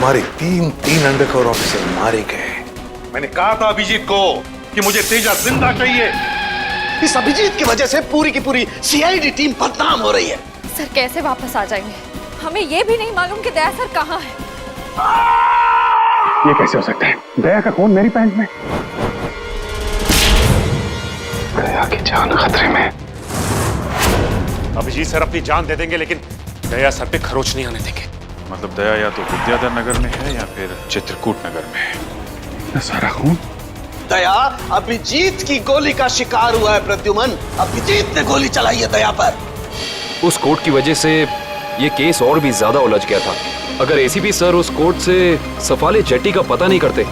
तुम्हारे तीन undercover officer मारे गए। मैंने कहा था अभिजीत को कि मुझे तेजा जिंदा चाहिए। इस अभिजीत की वजह से पूरी की पूरी सीआईडी टीम बदनाम हो रही है। सर कैसे वापस आ जाएंगे? हमें ये भी नहीं मालूम कि दया सर कहाँ है। ये कैसे हो सकता है? दया का खून मेरी पैंट में। दया की जान खतरे में। अभिजीत सर अपनी जान दे देंगे लेकिन दया सर पे खरोच नहीं आने देंगे। मतलब दया या तो विद्याधर नगर में है या फिर चित्रकूट नगर में है। सारा खून दया अभिजीत की गोली का शिकार हुआ है। प्रद्युमन, अभिजीत ने गोली चलाई है दया पर। उस कोर्ट की वजह से ये केस और भी ज्यादा उलझ गया था। अगर एसीपी सर उस कोर्ट से सफाले जेट्टी का पता नहीं करते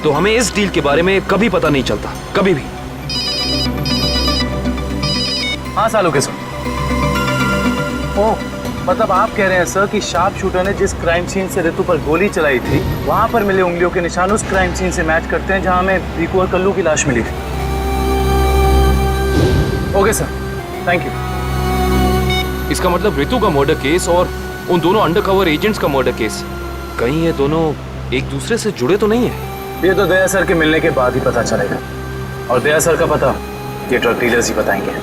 तो हमें इस डील के बारे में कभी पता नहीं चलता, कभी भी। हाँ सालों के सर। ओह, मतलब आप कह रहे हैं सर कि शार्प शूटर ने जिस क्राइम सीन से ऋतु पर गोली चलाई थी वहां पर मिले उंगलियों के निशान उस क्राइम सीन से मैच करते हैं जहां हमें रिकू और कल्लू की लाश मिली थी। Okay sir, thank you. इसका मतलब ऋतु का मर्डर केस और उन दोनों अंडरकवर एजेंट्स का मर्डर केस, कहीं ये दोनों एक दूसरे से जुड़े तो नहीं है? ये तो दया सर के मिलने के बाद ही पता चलेगा, और दया सर का पता ये ड्रग डीलर्स ही बताएंगे।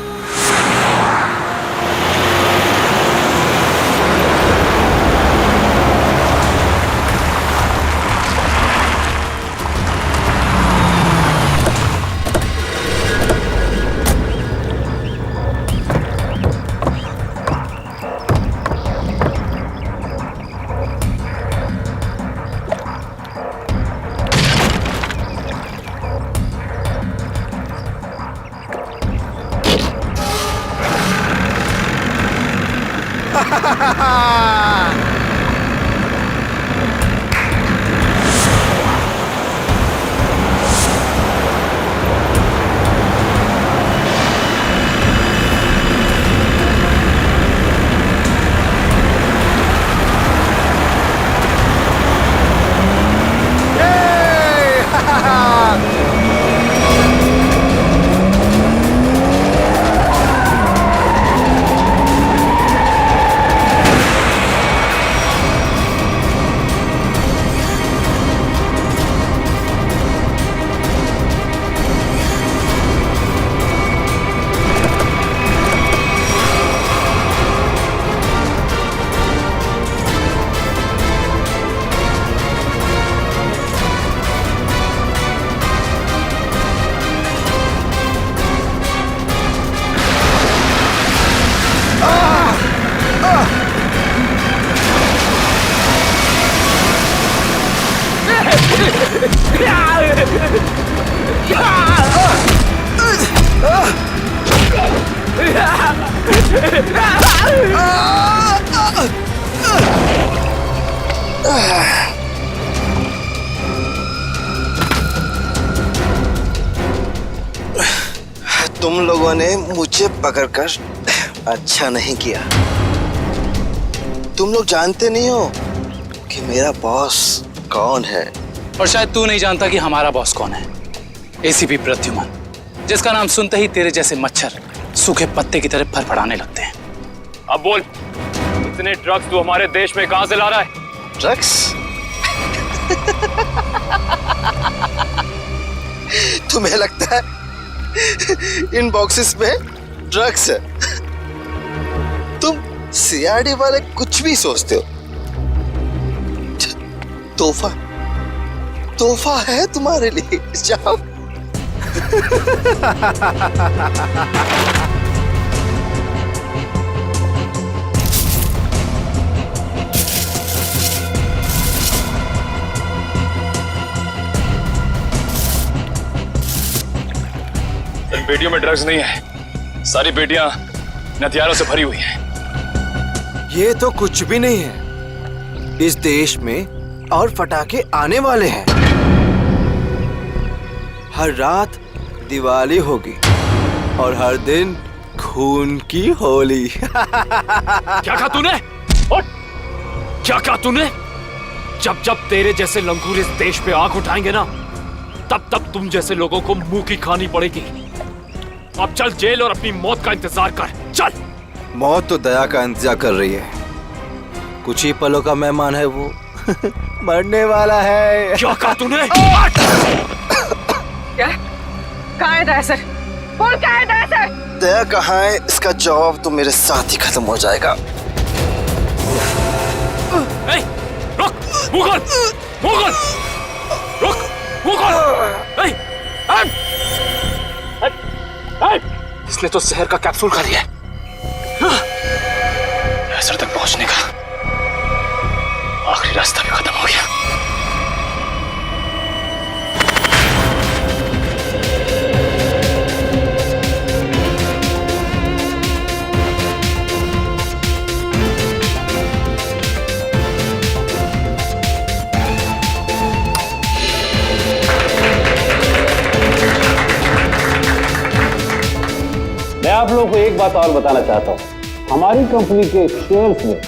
तुम लोगों ने मुझे पकड़कर अच्छा नहीं किया। तुम लोग जानते नहीं हो कि मेरा बॉस कौन है। और शायद तू नहीं जानता कि हमारा बॉस कौन है। एसीपी प्रद्युमन, जिसका नाम सुनते ही तेरे जैसे मच्छर सूखे पत्ते की तरह फड़फड़ाने लगते हैं। अब बोल, इतने ड्रग्स तू हमारे देश में कहां से ला रहा है? ड्रग्स? तुम्हें लगता है इन बॉक्सेस में ड्रग्स है? तुम सीआईडी वाले कुछ भी सोचते हो। तोहफा है तुम्हारे लिए, जाओ। इन पेटियों में ड्रग्स नहीं है, सारी पेटियां हथियारों से भरी हुई हैं। ये तो कुछ भी नहीं है। इस देश में और पटाखे आने वाले हैं। हर रात दिवाली होगी और हर दिन खून की होली। क्या कहा तूने? क्या कहा तूने? जब जब तेरे जैसे लंगूर इस देश पे आंख उठाएंगे ना, तब तब तुम जैसे लोगों को मुंह की खानी पड़ेगी। अब चल जेल और अपनी मौत का इंतजार कर, चल। मौत तो दया का इंतजार कर रही है। कुछ ही पलों का मेहमान है वो। मरने वाला है। क्या कहा तूने? क्या? कहाँ है दया सर? बोल कहाँ है दया सर? दया कहाँ है इसका जवाब तो मेरे साथ ही खत्म हो जाएगा। रुक, मुगल, मुगल, रुक, मुगल। इसने तो जहर का कैप्सूल खा लिया है। असर तक पहुंचने का आखिरी रास्ता भी खत्म हो गया। मैं आप लोगों को एक बात और बताना चाहता हूं। हमारी कंपनी के शेयर्स में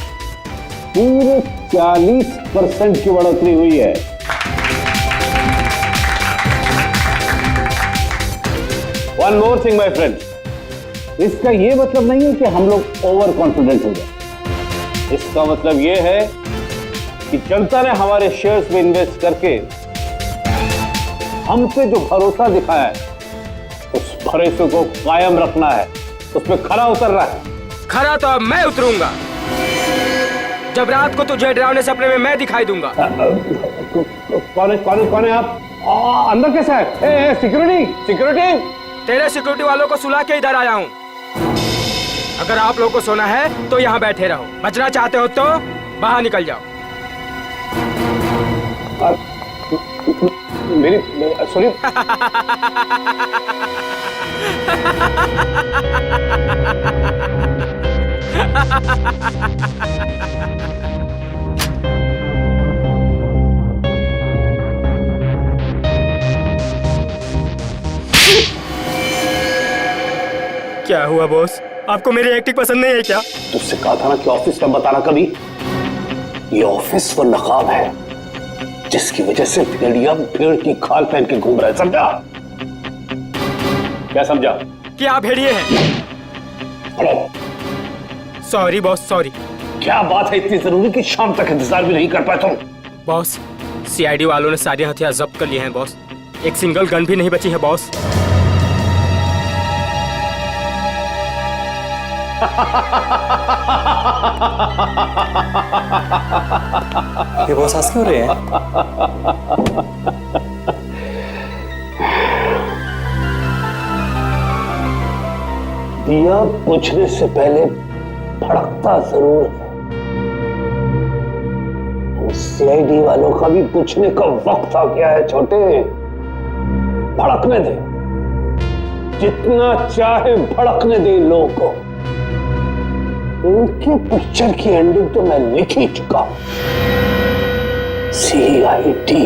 पूरे 40% की बढ़ोतरी हुई है। One more thing my friend, इसका यह मतलब नहीं है कि हम लोग ओवर कॉन्फिडेंट हो जाए। इसका मतलब यह है कि जनता ने हमारे शेयर्स में इन्वेस्ट करके हम पे जो भरोसा दिखाया है उस भरोसे को कायम रखना है, उसमें खरा उतरना है। खरा तो अब मैं उतरूंगा जब रात को तुझे डरावने सपने में मैं दिखाई दूंगा। कौन है आप? अंदर कैसे है? Security security. तेरे सिक्योरिटी वालों को सुला के इधर आया हूँ। अगर आप लोगों को सोना है तो यहाँ बैठे रहो, बचना चाहते हो तो बाहर निकल जाओ। मेरी सुनिए। क्या हुआ बॉस? आपको मेरी एक्टिंग पसंद नहीं है क्या? तुझसे कहा था ना कि ऑफिस में बताना कभी। ये ऑफिस वो नकाब है जिसकी वजह से भेड़िया भेड़ की खाल पहन के घूम रहा है, समझा? क्या समझा? कि आप भेड़िए हैं। Sorry boss, sorry. क्या बात है इतनी जरूरी कि शाम तक इंतजार भी नहीं कर पाए तुम? बॉस, सीआईडी वालों ने सारे हथियार जब्त कर लिए हैं बॉस। एक सिंगल गन भी नहीं बची है बॉस। ये बॉस हंस क्यों रहे हैं? दिया बुझने से पहले भड़कता जरूर है। सीआईडी वालों का भी बुझने का वक्त आ गया है छोटे। भड़कने दे, जितना चाहे भड़कने दे लोगों को। उनके पिक्चर की एंडिंग तो मैं लिख ही चुका हूं। सीआईडी।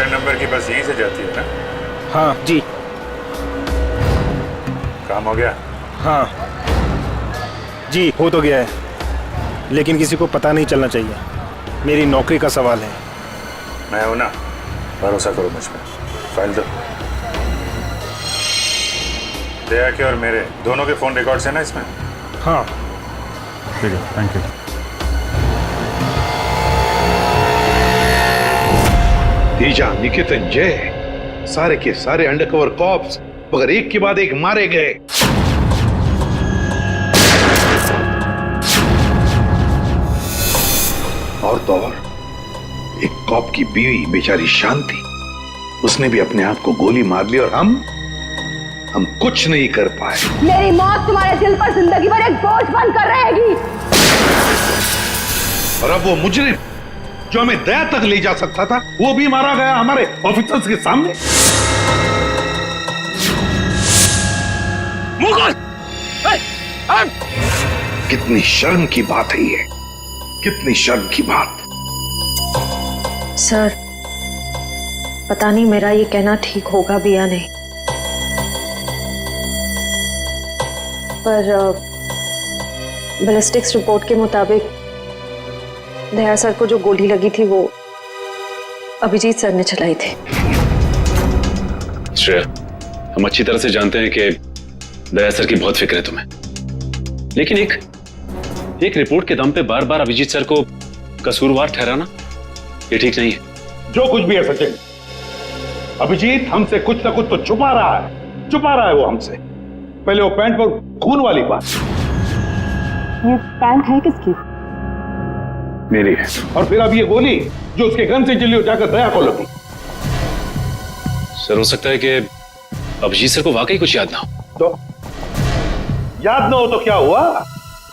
नंबर की बस यहीं से जाती है ना? हाँ जी। काम हो गया? हाँ जी, हो तो गया है, लेकिन किसी को पता नहीं चलना चाहिए। मेरी नौकरी का सवाल है। मैं हूं ना, भरोसा करो मुझ पर। फाइल दो। दया के और मेरे दोनों के फोन रिकॉर्ड्स हैं ना इसमें? हाँ ठीक है, थैंक यू। ईजा, निकेतन, जय, सारे के सारे अंडरकवर कॉप्स मगर एक के बाद एक मारे गए। और तो और एक कॉप की बीवी बेचारी शांति, उसने भी अपने आप को गोली मार ली और हम कुछ नहीं कर पाए। मेरी मौत तुम्हारे दिल पर जिंदगी भर एक बोझ बनकर रहेगी। और अब वो मुजरिम जो हमें दया तक ले जा सकता था, वो भी मारा गया हमारे ऑफिसर्स के सामने। मुगल! कितनी शर्म की बात है ये, कितनी शर्म की बात। सर, पता नहीं मेरा ये कहना ठीक होगा भी या नहीं, पर बैलिस्टिक्स रिपोर्ट के मुताबिक दया सर को जो गोली लगी थी वो अभिजीत सर ने चलाई थी। श्रेया, हम अच्छी तरह से जानते हैं कि दया सर की बहुत फिक्र है तुम्हें, लेकिन एक रिपोर्ट के दम पे बार बार अभिजीत सर को कसूरवार ठहराना ये ठीक नहीं है। जो कुछ भी है सचिन, अभिजीत हमसे कुछ ना कुछ तो छुपा रहा है वो हमसे। पहले वो पैंट पर खून वाली बात। ये पैंट है किसकी? मेरी है। और फिर अब ये गोली जो उसके गन से चली हो जाकर दया को लगी। सर, हो सकता है कि अभिजीत सर को वाकई कुछ याद ना हो। तो याद ना हो तो क्या हुआ?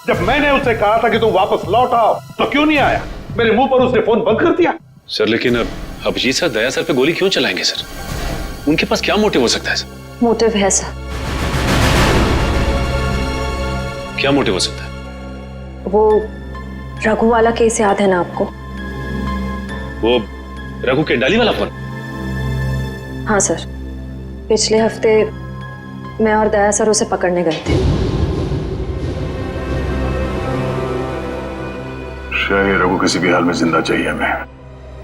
जब मैंने उससे कहा था कि तुम वापस लौट आओ तो क्यों नहीं आया? मेरे मुंह पर उसने फोन बंद कर दिया। सर, लेकिन अब अभिजीत सर दया सर पे गोली क्यों चलाएंगे सर? उनके पास क्या मोटिव हो सकता है सर? मोटिव है सर। क्या मोटिव हो सकता है? वो रघु वाला केस याद है ना आपको? वो रघु के डाली वाला फोन? हाँ सर, पिछले हफ्ते मैं और दया सर उसे पकड़ने गए थे। शायद रघु किसी भी हाल में जिंदा चाहिए हमें,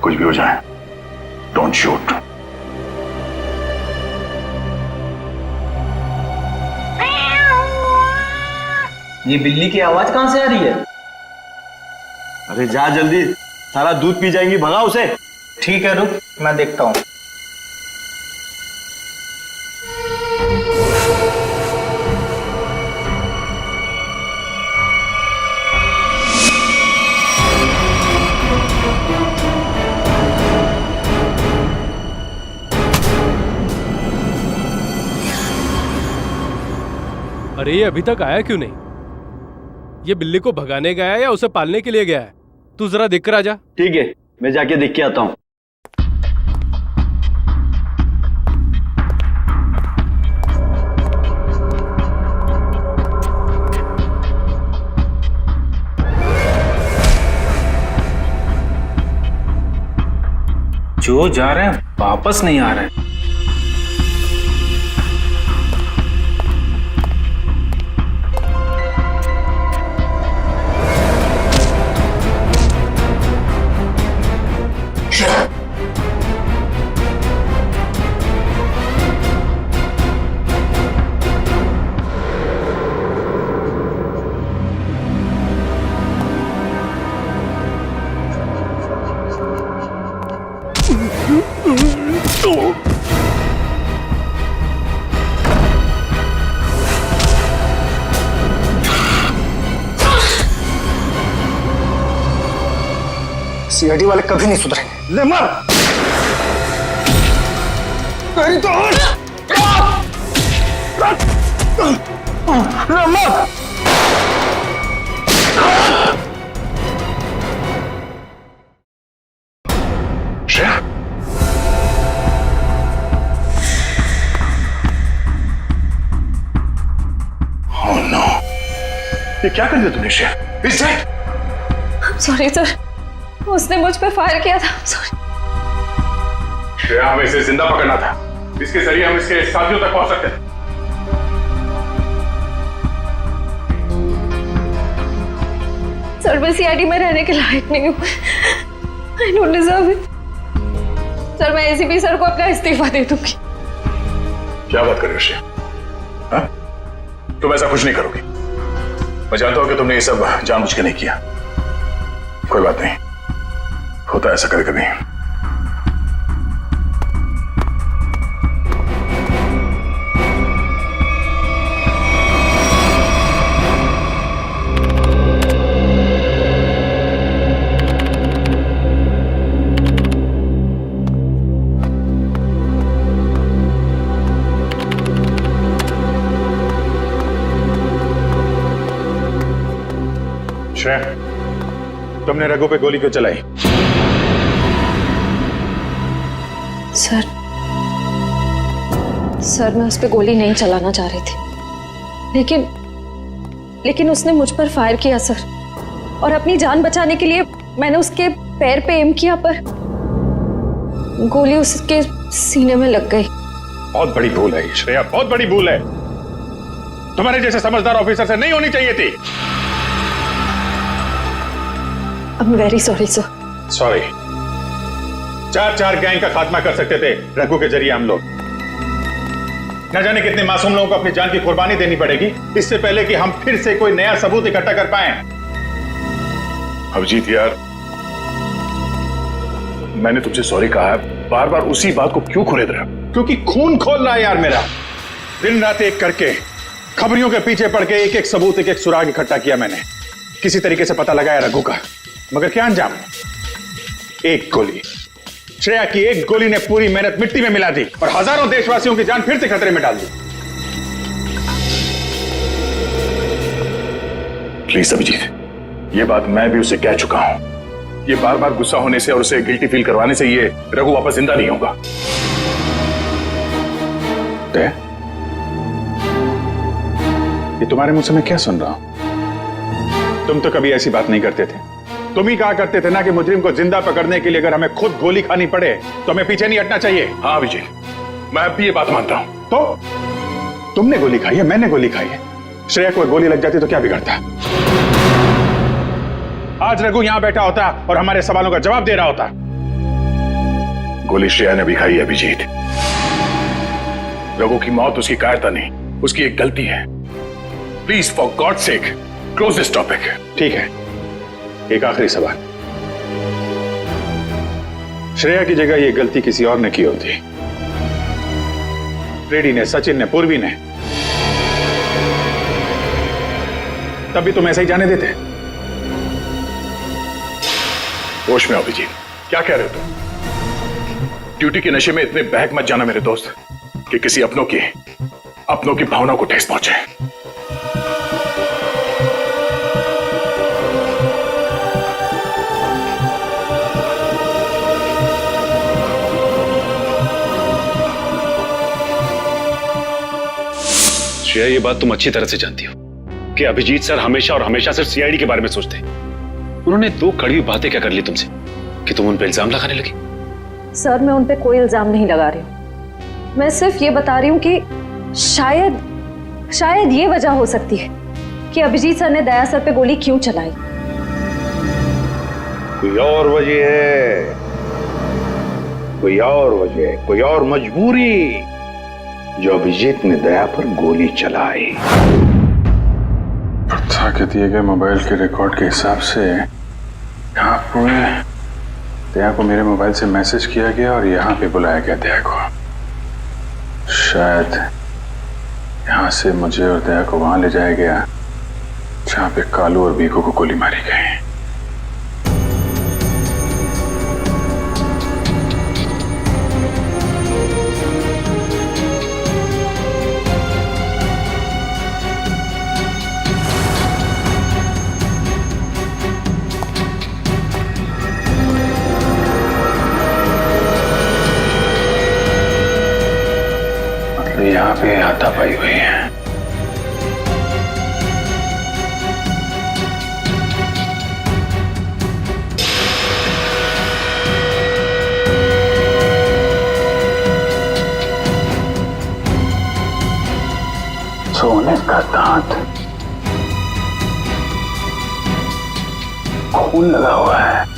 कुछ भी हो जाए। Don't shoot. ये बिल्ली की आवाज कहां से आ रही है? अरे जा जल्दी, सारा दूध पी जाएंगी, भगा उसे। ठीक है, रुक मैं देखता हूं। अरे ये अभी तक आया क्यों नहीं? ये बिल्ली को भगाने गया है या उसे पालने के लिए गया है? तू जरा देख कर आ जा। ठीक है, मैं जाके देख के आता हूं। जो जा रहे हैं वापस नहीं आ रहे हैं। सीआईडी वाले कभी नहीं सुधरेंगे। ले मर। मेरी तो ले मर। श्रेया, ओह नो, ये क्या कर दिया तुमने Shreya? Is that? Sorry sir, उसने मुझ पे फायर किया था। सॉरी। श्रेया, हमें इसे जिंदा पकड़ना था। इसके जरिए हम इसके साथियों तक पहुंच सकते थे। सर, मैं सीआईडी में रहने के लायक नहीं हूँ। I don't deserve it. Sir, मैं एसीपी सर को अपना इस्तीफा दे दूंगी। क्या बात कर रही हो श्रेया? हाँ? तुम ऐसा कुछ नहीं करोगी। मैं जानता हूं कि तुमने ये सब जानबूझ के नहीं किया। कोई बात नहीं, होता है ऐसा कभी कभी। श्रेया, तुमने रघु पे गोली क्यों चलाई? सर, मैं उस पे गोली नहीं चलाना चाह रही थी, लेकिन उसने मुझ पर फायर किया सर, और अपनी जान बचाने के लिए मैंने उसके पैर पे एम किया, पर गोली उसके सीने में लग गई। बहुत बड़ी भूल है श्रेया, बहुत बड़ी भूल है। तुम्हारे जैसे समझदार ऑफिसर से नहीं होनी चाहिए थी। I am very sorry sir. Sorry. 4 gang का खात्मा कर सकते थे रघु के जरिए हम लोग। न जाने कितने मासूम लोगों को अपनी जान की कुर्बानी देनी पड़ेगी इससे पहले कि हम फिर से कोई नया सबूत इकट्ठा कर पाए। अभिजीत यार, मैंने तुमसे सॉरी कहा है, बार बार उसी बात को क्यों खुरेद रहे हो? क्योंकि खून खोल रहा है यार मेरा। दिन रात एक करके खबरियों के पीछे पड़ के एक सबूत, एक सुराग इकट्ठा किया मैंने। किसी तरीके से पता लगाया रघु का, मगर क्या अंजाम? एक गोली, श्रेया की एक गोली ने पूरी मेहनत मिट्टी में मिला दी और हजारों देशवासियों की जान फिर से खतरे में डाल दी। प्लीज अभिजीत, ये बात मैं भी उसे कह चुका हूं। ये बार बार गुस्सा होने से और उसे गिल्टी फील करवाने से ये रघु वापस जिंदा नहीं होगा। ये तुम्हारे मुंह से मैं क्या सुन रहा हूं? तुम तो कभी ऐसी बात नहीं करते थे। तुम ही कहा करते थे ना कि मुजरिम को जिंदा पकड़ने के लिए अगर हमें खुद गोली खानी पड़े तो हमें पीछे नहीं हटना चाहिए। हाँ अभिजीत, मैं अब भी ये बात मानता हूं। तो तुमने गोली खाई है, मैंने गोली खाई है। श्रेया को गोली लग जाती तो क्या बिगड़ता? आज रघु यहां बैठा होता और हमारे सवालों का जवाब दे रहा होता। गोली श्रेया ने भी खाई है अभिजीत। रघु की मौत उसकी कायरता नहीं, उसकी एक गलती है। Please for God sake close this topic. ठीक है, एक आखिरी सवाल। श्रेया की जगह यह गलती किसी और ने की होती, रेड्डी ने, सचिन ने, पूर्वी ने, तब भी तुम ऐसा ही जाने देते? होश में आओ अभिजीत, क्या कह रहे हो तुम? ड्यूटी के नशे में इतने बहक मत जाना मेरे दोस्त कि किसी अपनों की भावनाओं को ठेस पहुंचे। श्रेया, ये बात तुम अच्छी तरह से जानती हो कि अभिजीत सर हमेशा और हमेशा सिर्फ सीआईडी के बारे में सोचते हैं। उन्होंने 2 कड़वी बातें क्या कर ली तुमसे कि तुम उन पर इल्जाम लगाने लगी? सर, मैं उन पे कोई इल्जाम नहीं लगा रही हूँ। मैं सिर्फ ये बता रही हूँ कि शायद ये वजह हो सकती है कि अभिजीत सर ने दया सर पे गोली क्यों चलाई। कोई और वजह है, कोई और वजह, कोई और मजबूरी जो अभिजीत ने दया पर गोली चलाई। प्रथा के दिए गए मोबाइल के रिकॉर्ड के हिसाब से यहाँ पूरे दया को मेरे मोबाइल से मैसेज किया गया और यहाँ पे बुलाया गया दया को। शायद यहाँ से मुझे और दया को वहां ले जाया गया जहाँ पे कालू और बीकू को गोली मारी गई। यहाँ पे हाथापाई हुई है। सोने का दांत, खून लगा हुआ है।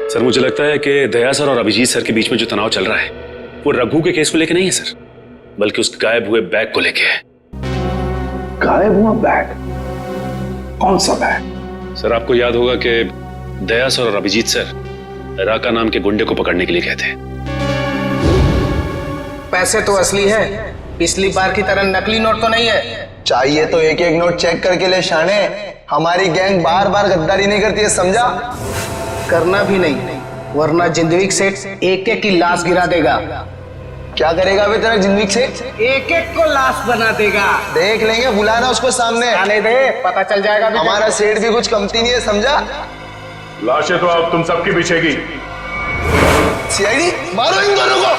सर, मुझे लगता है कि दया सर और अभिजीत सर के बीच में जो तनाव चल रहा है वो रघु के केस को लेके नहीं है सर, बल्कि उस गायब हुए बैग को लेके है। गायब हुआ बैग? कौन सा बैग? सर, आपको याद होगा कि दया सर और अभिजीत सर राका नाम के गुंडे को पकड़ने के लिए गए थे। पैसे तो असली है, पिछली बार की तरह नकली नोट तो नहीं है। चाहिए तो एक एक नोट चेक करके ले शाने। हमारी गैंग बार बार गद्दारी नहीं करती है, समझा? करना भी नहीं, वरना जिंदगी सेठ एक एक की लाश गिरा देगा। क्या करेगा बे तेरा जिंदगी सेठ? एक एक को लाश बना देगा। देख लेंगे, बुलाना उसको सामने। आने दे, पता चल जाएगा। हमारा सेठ भी कुछ कमती नहीं है, समझा? लाशें तो अब तुम सबकी बिछेगी। सीआईडी, मारो इन दोनों को।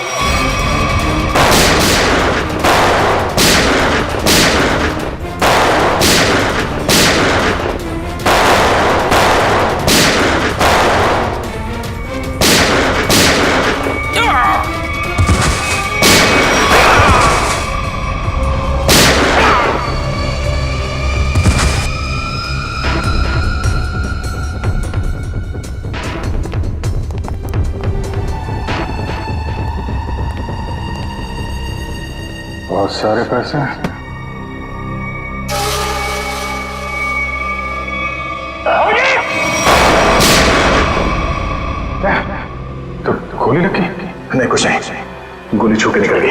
सारे पैसे तो गोली लगी? नहीं कुछ नहीं, गोली छू के निकल गई।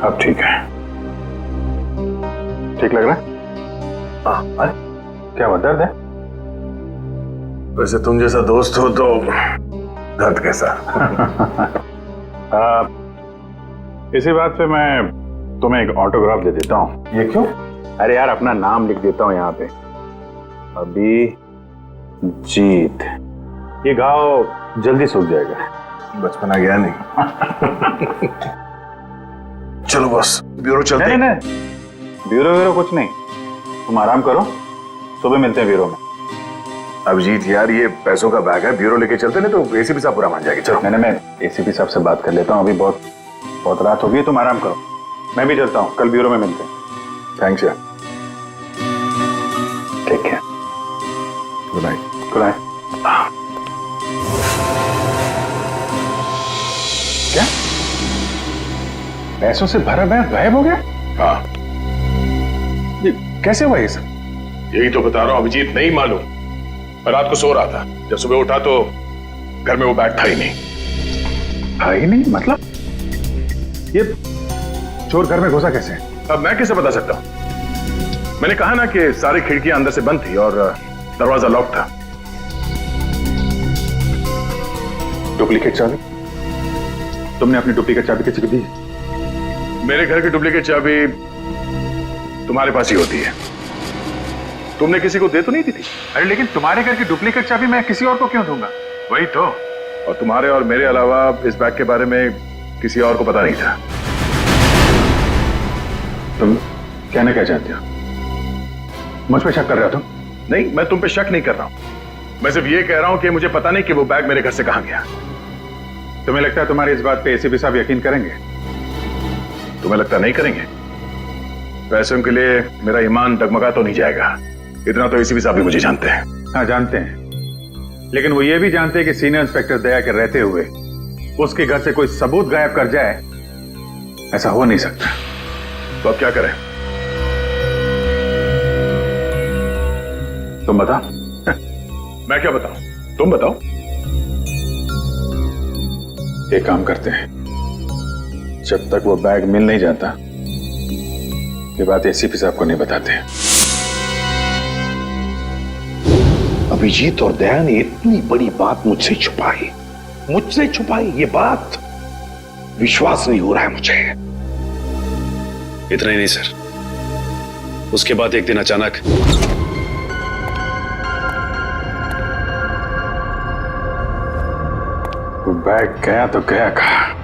अब ठीक है, ठीक लग रहा है? हाँ। क्या हुआ, दर्द है? वैसे तुम जैसा दोस्त हो तो दर्द कैसा? इसी बात पे मैं तुम्हें एक ऑटोग्राफ दे देता हूँ। ये क्यों? अरे यार, अपना नाम लिख देता हूँ यहाँ पे, अभिजीत। ये घाव जल्दी सूख जाएगा। बचपना गया नहीं। चलो बॉस, ब्यूरो चलते हैं। नहीं, ब्यूरो कुछ नहीं, तुम आराम करो, सुबह मिलते हैं ब्यूरो में। अभिजीत यार, ये पैसों का बैग है, ब्यूरो लेके चलते नहीं तो एसीपी साहब बुरा मान जाएगी। चलो। मैं एसीपी साहब से बात कर लेता हूँ, अभी बहुत रात हो गई, तुम आराम करो, मैं भी चलता हूँ, कल ब्यूरो में मिलते हैं। थैंक्स यार। ठीक है, गुड नाइट। Good night. क्या पैसों से भरा बैग गायब हो गया? हाँ, ये कैसे हुआ ये सब? यही तो बता रहा हूँ अभिजीत, नहीं मालूम। मैं रात को सो रहा था, जब सुबह उठा तो घर में वो बैग था ही नहीं। था ही नहीं मतलब? ये चोर घर में घुसा कैसे? अब मैं कैसे बता सकता हूँ? मैंने कहा ना कि सारी खिड़कियां अंदर से बंद थी और दरवाजा लॉक था। डुप्लीकेट चाबी? तुमने अपनी डुप्लीकेट चाबी किसी को दी? मेरे घर की डुप्लीकेट चाबी तुम्हारे पास ही होती है, तुमने किसी को दे तो नहीं दी थी? अरे लेकिन तुम्हारे घर की डुप्लीकेट चाबी मैं किसी और को क्यों दूंगा? वही तो, और तुम्हारे और मेरे अलावा इस बैग के बारे में किसी और को पता नहीं था। तुम कहना क्या चाहते हो? मुझ पे शक कर रहे हो तुम? नहीं, मैं तुम पे शक नहीं कर रहा हूं, मैं सिर्फ ये कह रहा हूं कि मुझे पता नहीं कि वो बैग मेरे घर से कहां गया। तुम्हें लगता है तुम्हारी इस बात पे एसीपी साहब यकीन करेंगे? तुम्हें लगता नहीं करेंगे? पैसों के लिए मेरा ईमान डगमगा तो नहीं जाएगा, इतना तो एसीपी साहब भी मुझे जानते हैं। हाँ जानते हैं, लेकिन वो ये भी जानते हैं कि सीनियर इंस्पेक्टर दया के रहते हुए उसके घर से कोई सबूत गायब कर जाए, ऐसा हो नहीं सकता। तो अब क्या करें? तुम बताओ। मैं क्या बताऊं, तुम बताओ। एक काम करते हैं, जब तक वो बैग मिल नहीं जाता ये बात एसीपी साहब को नहीं बताते। अभिजीत और दया ने इतनी बड़ी बात मुझसे छुपाई, ये बात विश्वास नहीं हो रहा है मुझे। इतना ही नहीं सर, उसके बाद एक दिन अचानक वो बैग गया तो गया कहाँ?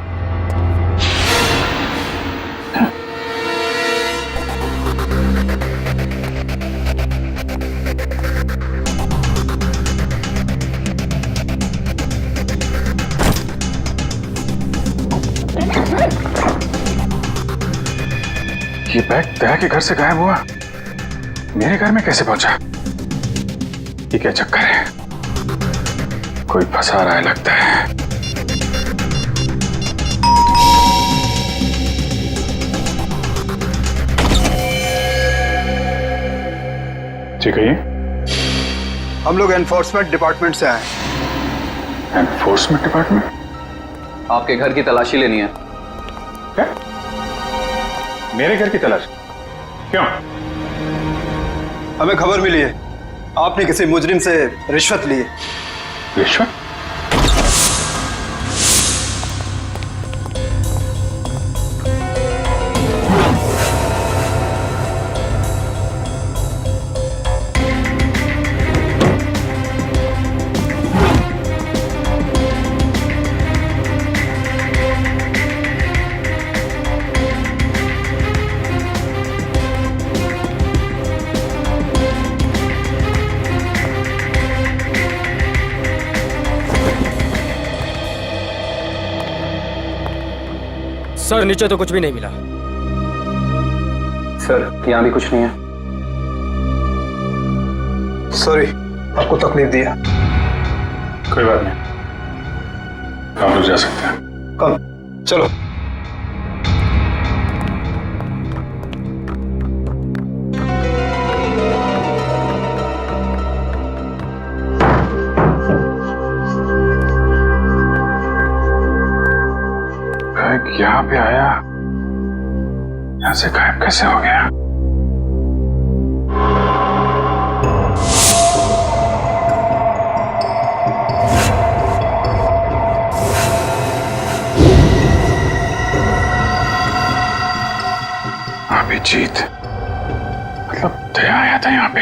ये बैग दया के घर से गायब हुआ, मेरे घर में कैसे पहुंचा? ये क्या चक्कर है? कोई फंसा रहा है लगता है। जी कहिए। हम लोग एनफोर्समेंट डिपार्टमेंट से आए। Enforcement department? आपके घर की तलाशी लेनी है। क्या? मेरे घर की तलाश? क्यों? हमें खबर मिली है आपने किसी मुजरिम से रिश्वत ली है। रिश्वत? सर नीचे तो कुछ भी नहीं मिला। सर यहाँ भी कुछ नहीं है। सॉरी आपको तकलीफ दिया। कोई बात नहीं, आप लोग जा सकते हैं। कम चलो। यहाँ पे आया, यहाँ से गायब कैसे हो गया? अभिजीत, मतलब दया आया था यहाँ पे।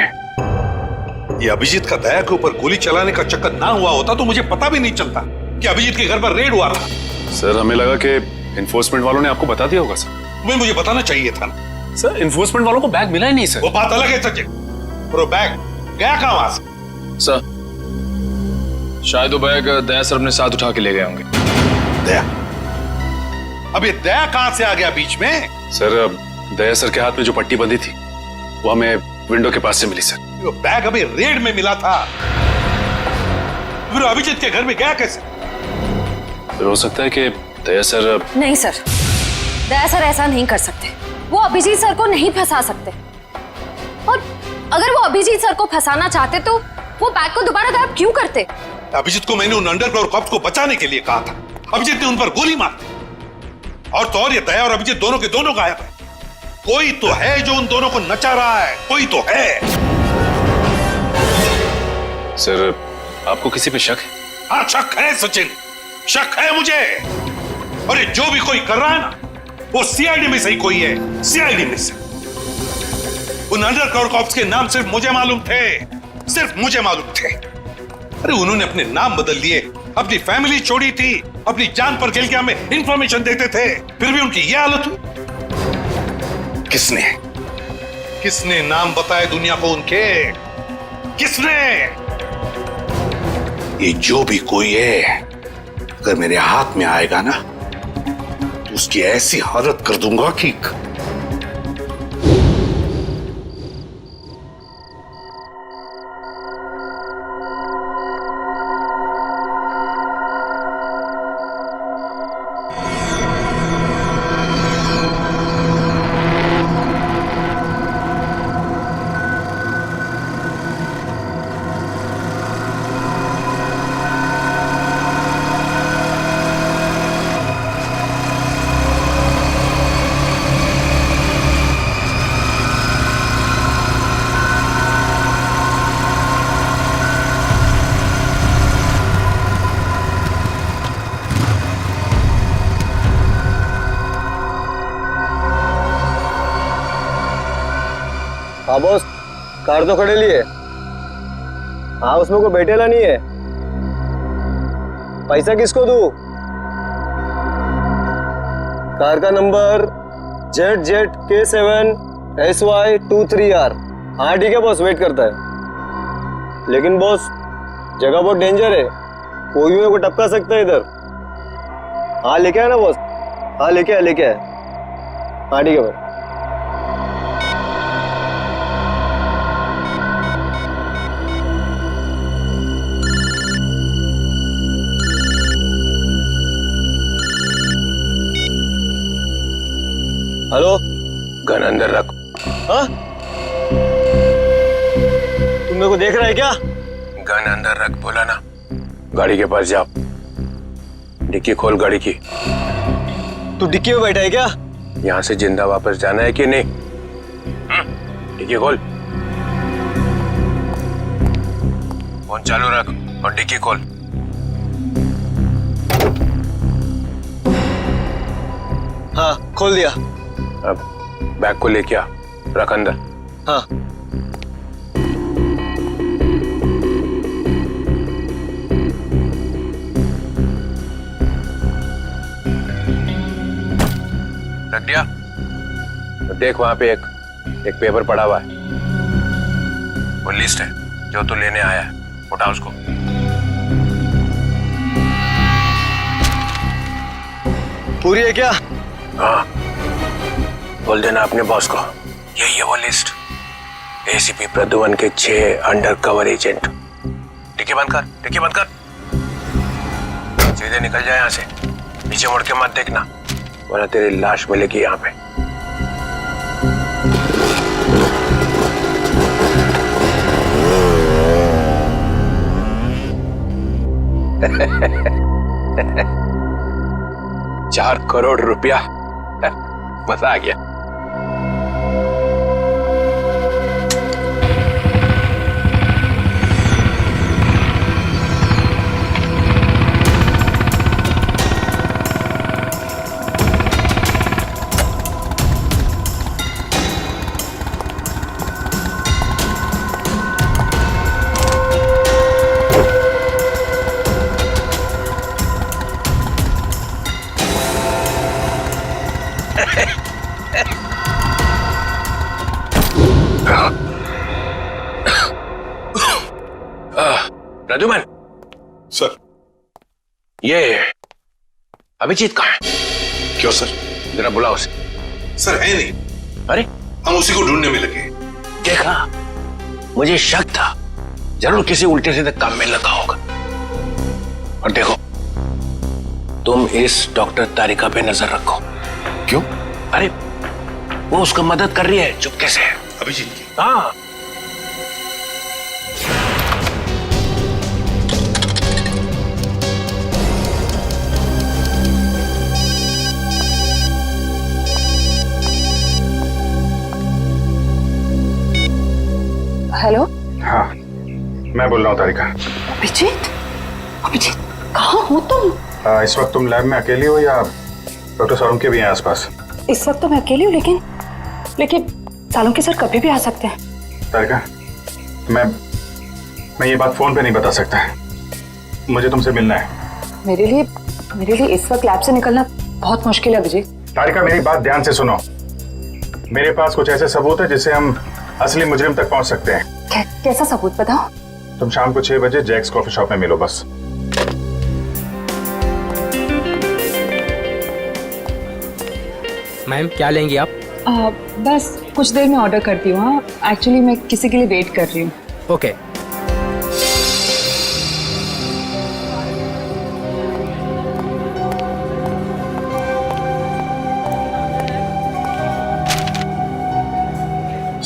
ये अभिजीत का दया के ऊपर गोली चलाने का चक्कर ना हुआ होता तो मुझे पता भी नहीं चलता कि अभिजीत के घर पर रेड हुआ था। सर हमें लगा कि इन्फोर्समेंट वालों ने आपको बता दिया होगा सर। तुम्हें मुझे बताना चाहिए था ना। सर इन्फोर्समेंट वालों को बैग मिला ही नहीं सर। वो बात अलग है सचिन, पर वो बैग गया कहां वहां से? सर शायद वो बैग दया सर अपने साथ उठा के ले गए होंगे। दया? अब ये दया कहां से आ गया बीच में? सर दया सर के हाथ में जो पट्टी बंधी थी वो हमें विंडो के पास से मिली सर। वो बैग अभी रेड में मिला था, फिर अभिजीत के घर में गया कैसे? फिर हो सकता है कि दया सर। नहीं सर, दया सर ऐसा नहीं कर सकते। वो अभिजीत सर को नहीं फंसा सकते, और अगर वो अभिजीत सर को फंसाना चाहते तो वो बैग को दोबारा गायब क्यों करते? अभिजीत को मैंने उन अंडरग्राउंड कॉप्स को बचाने के लिए कहा था, अभिजीत ने उन पर गोली मार दी। और तो और ये दया और अभिजीत दोनों के दोनों गायब है। कोई तो है जो उन दोनों को नचा रहा है, कोई तो है। सर आपको किसी पे शक है? हाँ शक है सचिन, शक है मुझे। और ये जो भी कोई कर रहा है ना, वो सीआईडी में से ही कोई है, सीआईडी में से। उन अंडरकवर कॉप्स के नाम सिर्फ मुझे मालूम थे, सिर्फ मुझे मालूम थे। अरे उन्होंने अपने नाम बदल दिए, अपनी फैमिली छोड़ी थी, अपनी जान पर खेल के हमें इंफॉर्मेशन देते थे, फिर भी उनकी यह हालत हुई। किसने नाम बताए दुनिया को उनके? किसने? ये जो भी कोई है अगर मेरे हाथ में आएगा ना तो उसकी ऐसी हालत कर दूंगा कि हाँ बॉस, कार तो खड़े लिए। हाँ उसमें कोई बैठेला नहीं है। पैसा किसको दूं? कार का नंबर ZZK7SY23R। हाँ ठीक है बॉस, वेट करता है। लेकिन बॉस जगह बहुत डेंजर है, कोई भी मेरे को टपका सकता है इधर। हाँ लेके आया ना बॉस? हाँ लेके आया। हाँ ठीक है भाई। हेलो, गन अंदर रख। हाँ? तुम मेरे को देख रहा है क्या? गन अंदर रख बोला ना। गाड़ी के पास जा, डिक्की खोल गाड़ी की। तू डिक्की में बैठा है क्या? यहाँ से जिंदा वापस जाना है कि नहीं? डिक्की खोल। फोन चालू रख और डिक्की खोल। हाँ खोल दिया। अब बैग को लेके आ, रख अंदर। हाँ रख दिया? तो देख वहां पे एक पेपर पड़ा हुआ है, वो लिस्ट है जो तू लेने आया है, उठा उसको। पूरी है क्या? हाँ बोल देना अपने बॉस को, यही है वो लिस्ट। एसीपी प्रद्युमन के 6 अंडरकवर एजेंट। डिक्की बंद कर, डिक्की बंद कर। सीधे निकल जाए यहाँ से, पीछे मुड़ के मत देखना, वरना तेरी लाश मिलेगी यहाँ पे। ₹4 करोड़ मजा आ गया। राजूमन सर, ये अभिजीत कहाँ है? क्यों सर? जरा बुलाओ उसे। सर है नहीं। अरे हम उसी को ढूंढने में लगे। देखा, मुझे शक था, जरूर किसी उल्टे सीधे काम में लगा होगा। और देखो, तुम इस डॉक्टर तारिका पे नजर रखो। क्यों? अरे वो उसका मदद कर रही है चुपके से। अभिजीत की? हाँ। हेलो। हाँ, मैं बोल रहा हूँ तारिका। अभिजीत, अभिजीत कहाँ हो तुम? इस वक्त तुम लैब में अकेली हो या डॉक्टर सालुंके भी हैं आसपास? इस वक्त तो मैं अकेली हूँ, लेकिन सालुंके सर कभी भी आ सकते हैं। तारिका, मैं ये बात फोन पे नहीं बता सकता। मुझे तुमसे मिलना है। मेरे लिए इस वक्त लैब से निकलना बहुत मुश्किल है अभिजीत। तारिका, मेरी बात ध्यान से सुनो। मेरे पास कुछ ऐसे सबूत है जिससे हम असली मुजरिम तक पहुंच सकते हैं। कैसा सबूत बताओ? तुम शाम को 6 बजे जैक्स कॉफी शॉप में मिलो बस। मैम क्या लेंगी आप? बस कुछ देर में ऑर्डर करती हूँ। हाँ, एक्चुअली मैं किसी के लिए वेट कर रही हूँ। ओके।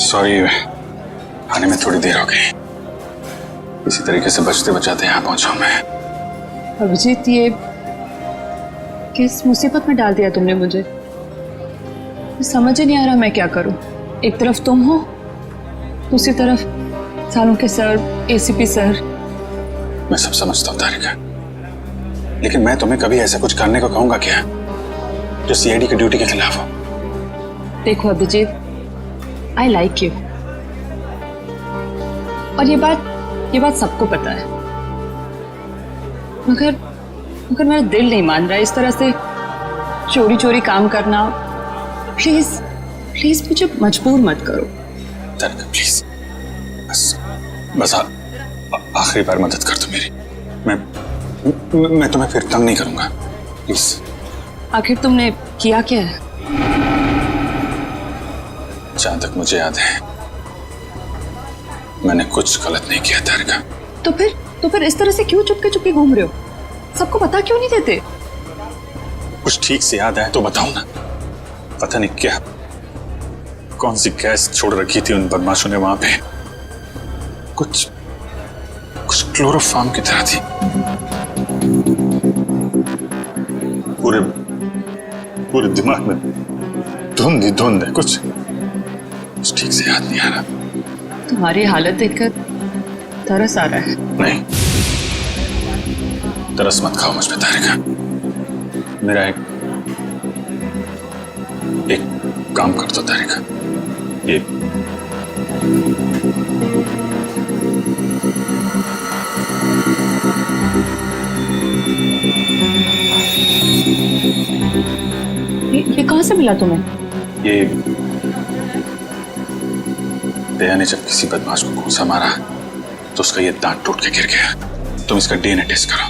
सॉरी, आने में थोड़ी देर हो गई। इसी तरीके से बचते बचाते यहाँ पहुंचा मैं। अभिजीत, ये किस मुसीबत में डाल दिया तुमने मुझे? समझ ही नहीं आ रहा मैं क्या करूं। एक तरफ तुम हो, दूसरी तरफ सालुंके सर, एसीपी सर। मैं सब समझता हूँ तारिका, लेकिन मैं तुम्हें कभी ऐसा कुछ करने को कहूंगा क्या जो सीआईडी की ड्यूटी के खिलाफ हो? देखो अभिजीत, आई लाइक यू, और ये बात सबको पता है, मगर मेरा दिल नहीं मान रहा है इस तरह से चोरी चोरी काम करना। प्लीज मुझे मजबूर मत करो। तारिका प्लीज, बस आखिरी बार मदद कर दो मेरी। मैं तुम्हें फिर तंग नहीं करूंगा, प्लीज। आखिर तुमने किया क्या है? जहां तक मुझे याद है मैंने कुछ गलत नहीं किया तारिका। तो फिर इस तरह से क्यों चुपके चुपके घूम रहे हो? सबको पता क्यों नहीं देते? कुछ ठीक से याद आया तो बताओ ना। पता नहीं क्या, कौन सी गैस छोड़ रखी थी उन बदमाशों ने वहां पे। कुछ क्लोरोफॉर्म की तरह थी। पूरे दिमाग में धुंध है। कुछ ठीक से याद नहीं आ रहा। तुम्हारी हालत देखकर तरस आ रहा है। नहीं, तरस मत खाओ मुझ पे तारिका। मेरा एक काम कर दो तारिका। ये कहां से मिला तुम्हें? ये दया ने जब किसी बदमाश को घूंसा मारा तो उसका ये दांत टूट के गिर गया। तुम इसका डीएनए टेस्ट करो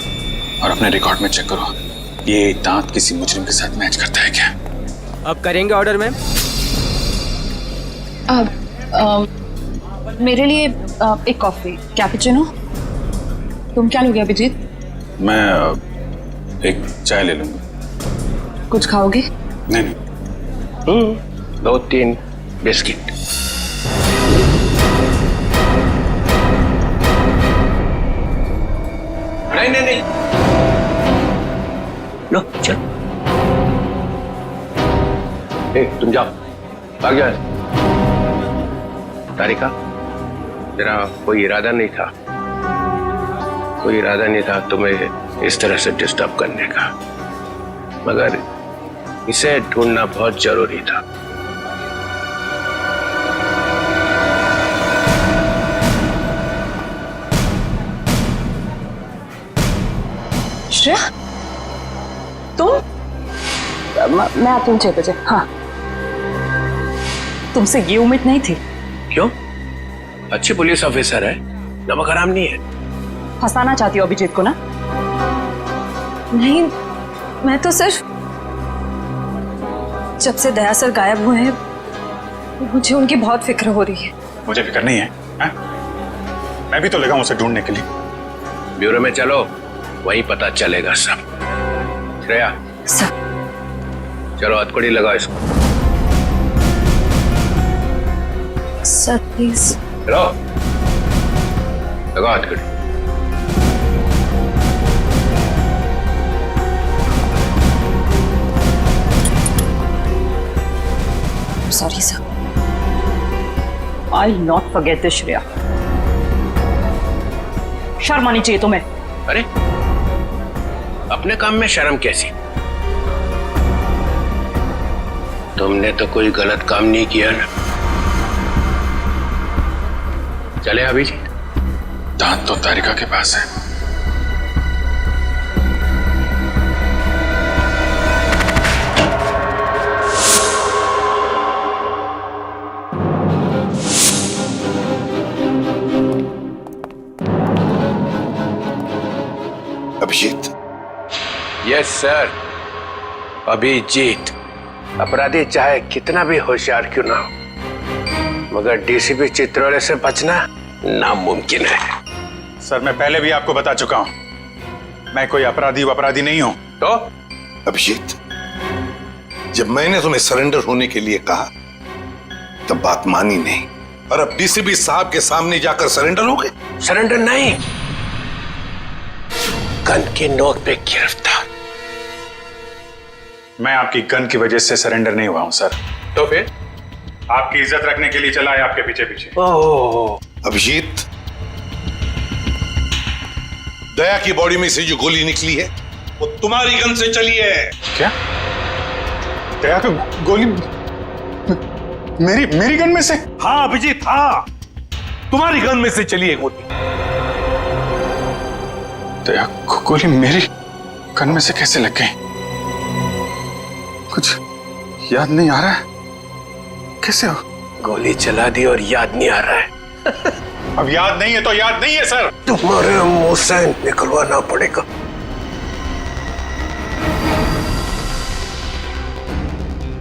और अपने रिकॉर्ड में चेक करो, ये दांत किसी मुजरिम के साथ मैच करता है क्या? अब करेंगे ऑर्डर मैम? मेरे लिए एक कॉफी कैपुचिनो। तुम क्या लोगे अभिजीत? मैं एक चाय ले लूंगा। कुछ खाओगे? नहीं, 2-3 बिस्किट। नहीं, लो चल। तुम जाओ, भाग जाओ। तारिका, तेरा कोई इरादा नहीं था तुम्हें इस तरह से डिस्टर्ब करने का, मगर इसे ढूंढना बहुत जरूरी था। श्रेया, तुम? मैं आती हूँ 6 बजे। हाँ, तुमसे ये उम्मीद नहीं थी। क्यों? अच्छी पुलिस ऑफिसर है, नमक हराम नहीं है। फंसाना चाहती हो अभिजीत को ना? नहीं, मैं तो सिर्फ जब से दया सर गायब हुए हैं मुझे उनकी बहुत फिक्र हो रही है। मुझे फिक्र नहीं है, हा? मैं भी तो लगा हूं उसे ढूंढने के लिए। ब्यूरो में चलो, वहीं पता चलेगा सब। श्रेया, सर चलो हथकड़ी लगाओ इसको। Sir please. चलो लगाओ हथकड़ी। Sorry sir, I will not forget this Shreya. शर्म आनी चाहिए तुम्हें। अरे अपने काम में शर्म कैसी? तुमने तो कोई गलत काम नहीं किया ना। चले अभिजीत? दांत तो तारिका के पास है। अभिजीत? Yes sir, Abhijeet. अपराधी चाहे कितना भी होशियार क्यों ना हो, मगर डीसीपी चित्रोले से बचना नामुमकिन है। सर, मैं पहले भी आपको बता चुका हूं, मैं कोई अपराधी नहीं हूं। तो अभिजीत, जब मैंने तुम्हें सरेंडर होने के लिए कहा तब बात मानी नहीं, और अब डीसीपी साहब के सामने जाकर सरेंडर हो गए। सरेंडर नहीं, गन की नोक पे गिरफ्तार। मैं आपकी गन की वजह से सरेंडर नहीं हुआ हूं सर। तो फिर? आपकी इज्जत रखने के लिए चला है आपके पीछे पीछे। ओह अभिजीत, दया की बॉडी में से जो गोली निकली है वो तुम्हारी गन से चली है। क्या? दया पे गोली मेरी गन में से? हाँ अभिजीत, हाँ, तुम्हारी गन में से चली है गोली। दया को गोली मेरी गन में से कैसे लग गई? कुछ याद नहीं आ रहा है। कैसे हो? गोली चला दी और याद नहीं आ रहा है। अब याद नहीं है तो याद नहीं है सर। तुम्हारे मुंह से निकलवाना पड़ेगा।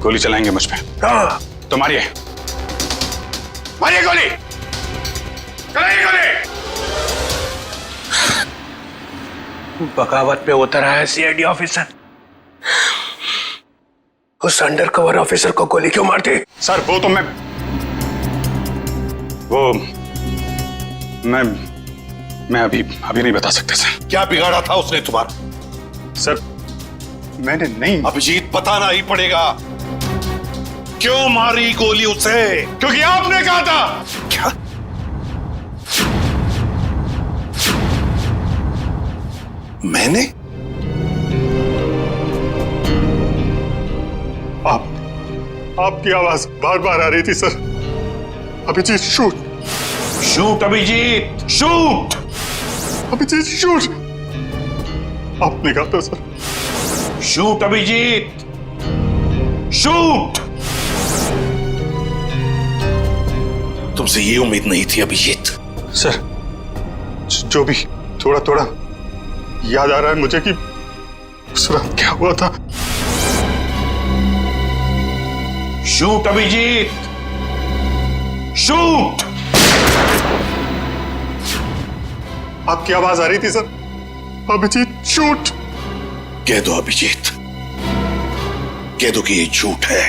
गोली चलाएंगे मुझ पे? हाँ। तो मारिए गोली, चलाइए गोली। बगावत पे उतर आया सीआईडी ऑफिसर। उस अंडर कवर ऑफिसर को गोली क्यों मारते? सर वो तो मैं अभी नहीं बता सकता सर। क्या बिगाड़ा था उसने तुम्हारा? सर मैंने नहीं। अभिजीत, बताना ही पड़ेगा। क्यों मारी गोली उसे? क्योंकि आपने कहा था। क्या? मैंने? आपकी आवाज बार बार आ रही थी sir. Abhijeet shoot. Shoot Abhijeet, shoot. Abhijeet shoot. आपने कहा था सर। Shoot Abhijeet, shoot. तुमसे ये उम्मीद नहीं थी अभिजीत। सर जो भी थोड़ा थोड़ा याद आ रहा है मुझे कि उस रात क्या हुआ था। Shoot Abhijeet, shoot. आपकी आवाज आ रही थी सर। अभिजीत शूट। कह दो अभिजीत, कह दो कि ये झूठ है।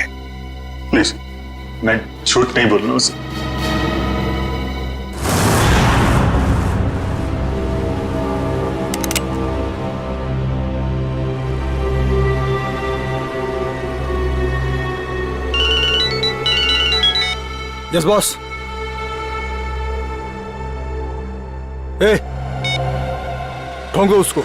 प्लीज, मैं झूठ नहीं बोल रहा हूं सर। Yes boss. ए, ठोंगो उसको।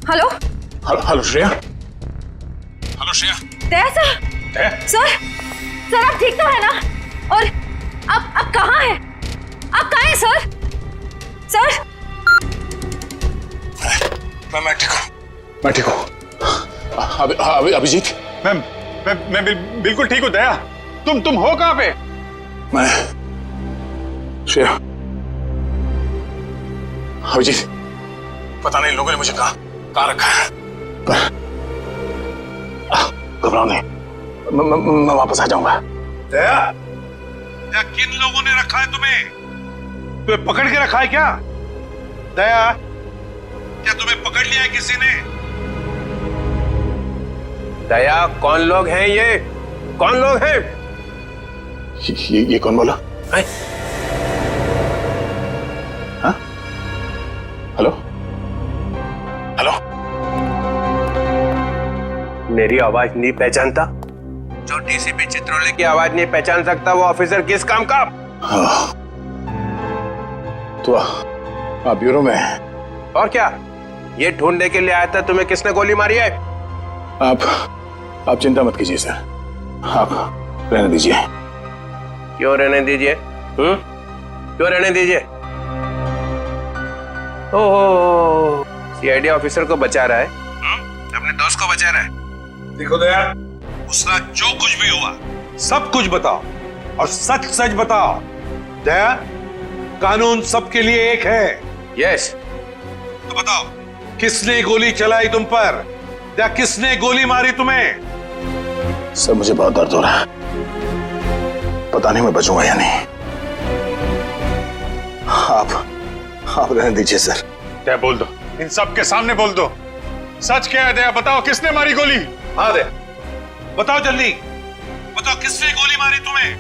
Hello hello Shreya. Hello Shreya. Daya sir sir आप ठीक तो है ना? और आप कहाँ हैं? आप कहाँ हैं सर? सर मैं ठीक हूँ। अभिजीत, मैं बिल्कुल ठीक हूँ। दया, तुम हो कहाँ पे? मैं श्रेया, अभिजीत, पता नहीं लोगों ने मुझे कहाँ रखा है, पर घबराओ नहीं, मैं वापस आ जाऊंगा। दया, किन लोगों ने रखा है तुम्हें? तुम्हें पकड़ के रखा है क्या? दया, क्या तुम्हें पकड़ लिया है किसी ने? दया, कौन लोग हैं ये? कौन लोग हैं? ये कौन बोला? हाँ? हेलो? मेरी आवाज नहीं पहचानता? जो डीसीपी चित्रोले की आवाज नहीं पहचान सकता वो ऑफिसर किस काम का? हाँ। तो आप ब्यूरो में हैं? और क्या? ये ढूंढने के लिए आया था तुम्हें किसने गोली मारी है? आप चिंता मत कीजिए सर, आप रहने दीजिए। क्यों रहने दीजिए? क्यों रहने दीजिए? ओहो, सीआईडी ऑफिसर को बचा रहा है, अपने दोस्त को बचा रहा है। देखो दया, उसका जो कुछ भी हुआ सब कुछ बताओ और सच सच बताओ। दया, कानून सबके लिए एक है। यस। तो बताओ, किसने गोली चलाई तुम पर? या किसने गोली मारी तुम्हें? सर मुझे बहुत दर्द हो रहा है, पता नहीं मैं बचूंगा या नहीं। आप रहने दीजिए सर। क्या बोल दो, इन सब के सामने बोल दो, सच क्या है? दया बताओ, किसने मारी गोली? हाँ दया, बताओ जल्दी, बताओ किसने गोली मारी तुम्हें?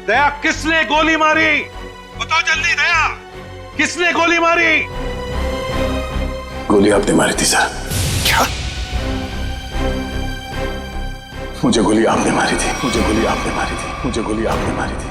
दया, किसने गोली मारी? बताओ जल्दी दया, किसने गोली मारी? गोली आपने मारी थी सर। क्या? मुझे गोली आपने मारी थी, मुझे गोली आपने मारी थी, मुझे गोली आपने मारी थी।